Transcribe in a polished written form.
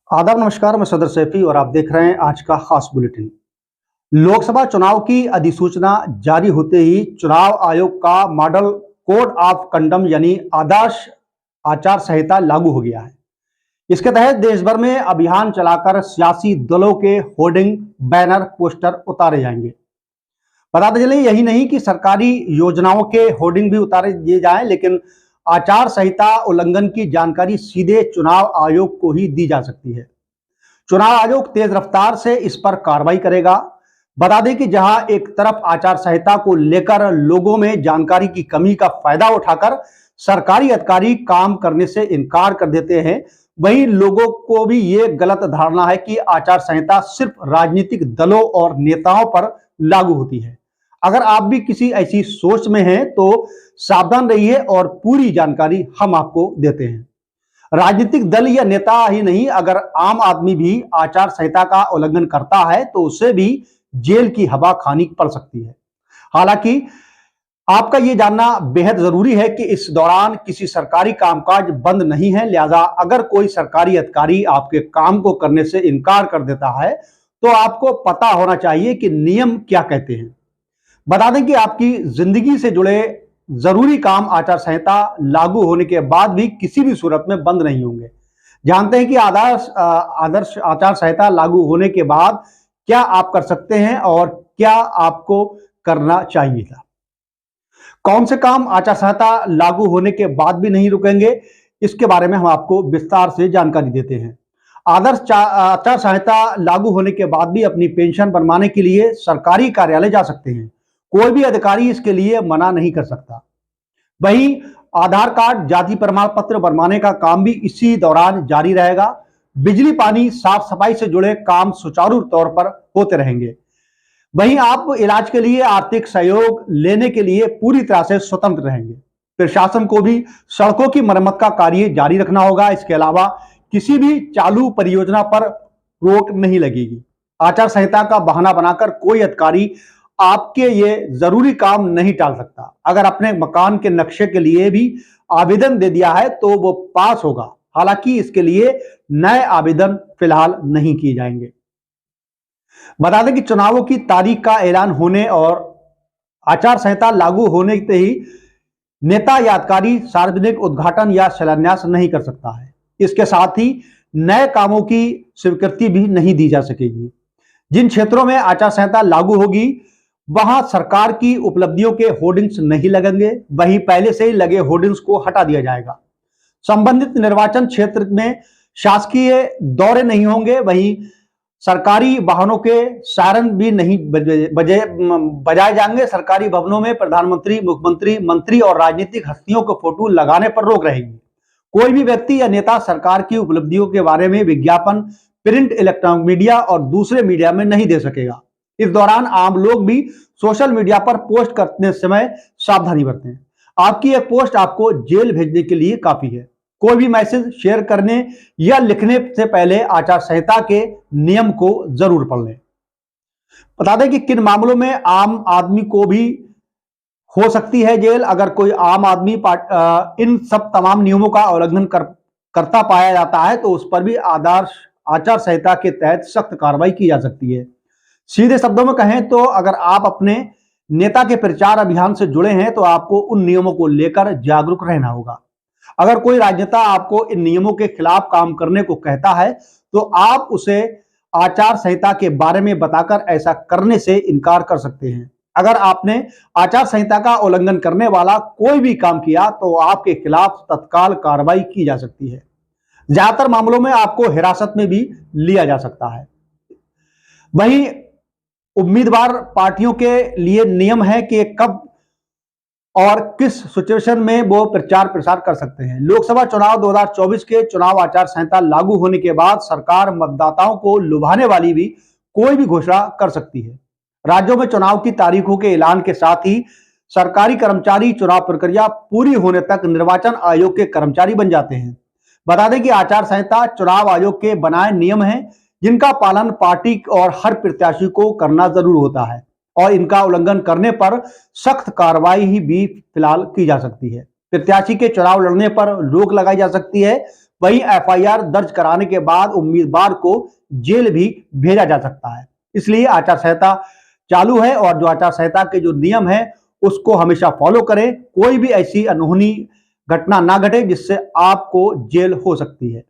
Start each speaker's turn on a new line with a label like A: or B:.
A: आदाब नमस्कार, मैं सदर सैफी और आप देख रहे हैं आज का खास बुलेटिन। लोकसभा चुनाव की अधिसूचना जारी होते ही चुनाव आयोग का मॉडल कोड ऑफ कंडक्ट यानी आदर्श आचार संहिता लागू हो गया है। इसके तहत देश भर में अभियान चलाकर सियासी दलों के होर्डिंग, बैनर, पोस्टर उतारे जाएंगे। बताते चले यही नहीं कि सरकारी योजनाओं के होर्डिंग भी उतारे दिए जाएं, लेकिन आचार संहिता उल्लंघन की जानकारी सीधे चुनाव आयोग को ही दी जा सकती है। चुनाव आयोग तेज रफ्तार से इस पर कार्रवाई करेगा। बता दें कि जहां एक तरफ आचार संहिता को लेकर लोगों में जानकारी की कमी का फायदा उठाकर सरकारी अधिकारी काम करने से इनकार कर देते हैं, वहीं लोगों को भी ये गलत धारणा है कि आचार संहिता सिर्फ राजनीतिक दलों और नेताओं पर लागू होती है। अगर आप भी किसी ऐसी सोच में हैं तो सावधान रहिए और पूरी जानकारी हम आपको देते हैं। राजनीतिक दल या नेता ही नहीं, अगर आम आदमी भी आचार संहिता का उल्लंघन करता है तो उसे भी जेल की हवा खानी पड़ सकती है। हालांकि आपका यह जानना बेहद जरूरी है कि इस दौरान किसी सरकारी कामकाज बंद नहीं है, लिहाजा अगर कोई सरकारी अधिकारी आपके काम को करने से इनकार कर देता है तो आपको पता होना चाहिए कि नियम क्या कहते हैं। बता दें कि आपकी जिंदगी से जुड़े जरूरी काम आचार संहिता लागू होने के बाद भी किसी भी सूरत में बंद नहीं होंगे। जानते हैं कि आदर्श आचार संहिता लागू होने के बाद क्या आप कर सकते हैं और क्या आपको करना चाहिए था। कौन से काम आचार संहिता लागू होने के बाद भी नहीं रुकेंगे, इसके बारे में हम आपको विस्तार से जानकारी देते हैं। आचार संहिता लागू होने के बाद भी अपनी पेंशन बनवाने के लिए सरकारी कार्यालय जा सकते हैं। कोई भी अधिकारी इसके लिए मना नहीं कर सकता। वहीं आधार कार्ड, जाति प्रमाण पत्र बनवाने का काम भी इसी दौरान जारी रहेगा। बिजली, पानी, साफ सफाई से जुड़े काम सुचारू तौर पर होते रहेंगे। वहीं आप इलाज के लिए आर्थिक सहयोग लेने के लिए पूरी तरह से स्वतंत्र रहेंगे। प्रशासन को भी सड़कों की मरम्मत का कार्य जारी रखना होगा। इसके अलावा किसी भी चालू परियोजना पर रोक नहीं लगेगी। आचार संहिता का बहाना बनाकर कोई अधिकारी आपके ये जरूरी काम नहीं टाल सकता। अगर अपने मकान के नक्शे के लिए भी आवेदन दे दिया है तो वो पास होगा। हालांकि इसके लिए नए आवेदन फिलहाल नहीं किए जाएंगे। बता दें कि चुनावों की तारीख का ऐलान होने और आचार संहिता लागू होने से ही नेता या अधिकारी सार्वजनिक उद्घाटन या शिलान्यास नहीं कर सकता है। इसके साथ ही नए कामों की स्वीकृति भी नहीं दी जा सकेगी। जिन क्षेत्रों में आचार संहिता लागू होगी वहां सरकार की उपलब्धियों के होर्डिंग्स नहीं लगेंगे, वहीं पहले से ही लगे होर्डिंग्स को हटा दिया जाएगा। संबंधित निर्वाचन क्षेत्र में शासकीय दौरे नहीं होंगे, वहीं सरकारी वाहनों के सायरन भी नहीं बजाए जाएंगे। सरकारी भवनों में प्रधानमंत्री, मुख्यमंत्री, मंत्री और राजनीतिक हस्तियों के फोटो लगाने पर रोक रहेगी। कोई भी व्यक्ति या नेता सरकार की उपलब्धियों के बारे में विज्ञापन प्रिंट, इलेक्ट्रॉनिक मीडिया और दूसरे मीडिया में नहीं दे सकेगा। इस दौरान आम लोग भी सोशल मीडिया पर पोस्ट करते समय सावधानी बरतें। आपकी एक पोस्ट आपको जेल भेजने के लिए काफी है। कोई भी मैसेज शेयर करने या लिखने से पहले आचार संहिता के नियम को जरूर पढ़ लें। बता दें कि किन मामलों में आम आदमी को भी हो सकती है जेल। अगर कोई आम आदमी इन सब तमाम नियमों का उल्लंघन करता पाया जाता है तो उस पर भी आदर्श आचार संहिता के तहत सख्त कार्रवाई की जा सकती है। सीधे शब्दों में कहें तो अगर आप अपने नेता के प्रचार अभियान से जुड़े हैं तो आपको उन नियमों को लेकर जागरूक रहना होगा। अगर कोई राजनेता आपको इन नियमों के खिलाफ काम करने को कहता है तो आप उसे आचार संहिता के बारे में बताकर ऐसा करने से इनकार कर सकते हैं। अगर आपने आचार संहिता का उल्लंघन करने वाला कोई भी काम किया तो आपके खिलाफ तत्काल कार्रवाई की जा सकती है। ज्यादातर मामलों में आपको हिरासत में भी लिया जा सकता है। वहीं उम्मीदवार पार्टियों के लिए नियम है कि कब और किस सिचुएशन में वो प्रचार प्रसार कर सकते हैं। लोकसभा चुनाव 2024 के चुनाव आचार संहिता लागू होने के बाद सरकार मतदाताओं को लुभाने वाली भी कोई भी घोषणा कर सकती है। राज्यों में चुनाव की तारीखों के ऐलान के साथ ही सरकारी कर्मचारी चुनाव प्रक्रिया पूरी होने तक निर्वाचन आयोग के कर्मचारी बन जाते हैं। बता दें कि आचार संहिता चुनाव आयोग के बनाए नियम हैं जिनका पालन पार्टी और हर प्रत्याशी को करना जरूर होता है और इनका उल्लंघन करने पर सख्त कार्रवाई ही भी फिलहाल की जा सकती है। प्रत्याशी के चुनाव लड़ने पर रोक लगाई जा सकती है। वहीं एफआईआर दर्ज कराने के बाद उम्मीदवार को जेल भी भेजा जा सकता है। इसलिए आचार संहिता चालू है और जो आचार संहिता के जो नियम है उसको हमेशा फॉलो करें। कोई भी ऐसी अनहोनी घटना ना घटे जिससे आपको जेल हो सकती है।